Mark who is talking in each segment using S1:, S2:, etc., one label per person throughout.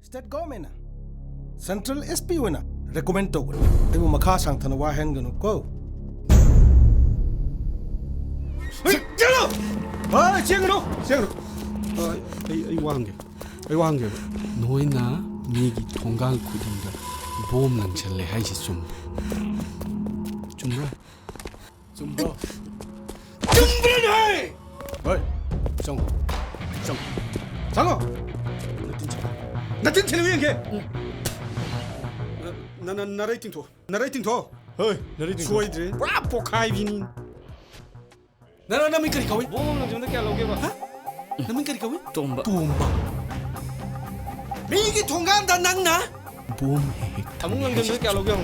S1: State government Central SP wina recommend to ibu makha sang thana wa hen ganu ko Jalo jengno
S2: ai wangge noina migi thongal khudinga bom lang challe haisi chumra
S1: hai oi song 장어 나 띵치는 왜 이게
S2: 나레이팅 더
S1: 어이 나레이팅
S2: 수어이들 브라포 카이비니 나민 까리 가위
S3: 봄 좀 늦게 하려고 해봐.
S2: 나민 까리 가위
S3: 톰바.
S2: 미기 통간다 낭나 봄 핵
S3: 아무 좀 늦게 하려고 형.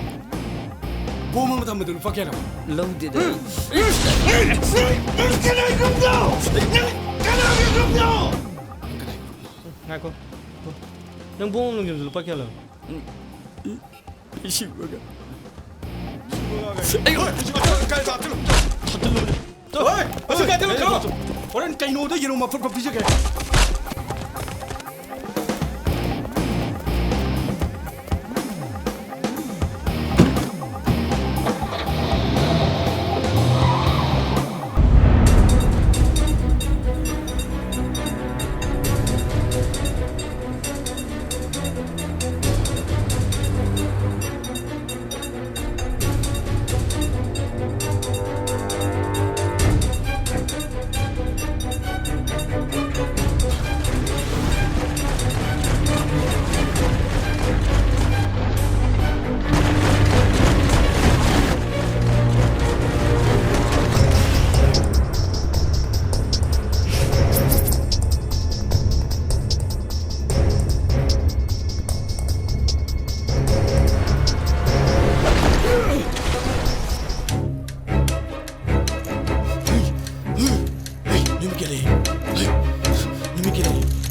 S2: 봄은 담들 파케라
S3: 로디드. 나고. 형 봄 좀 늦게 하려.
S2: 이시버가
S3: 아이고.
S1: 어이 어서 가 들어
S2: 오랜 까이노도 이런 마 퍼퍼 비저게 Let me get in.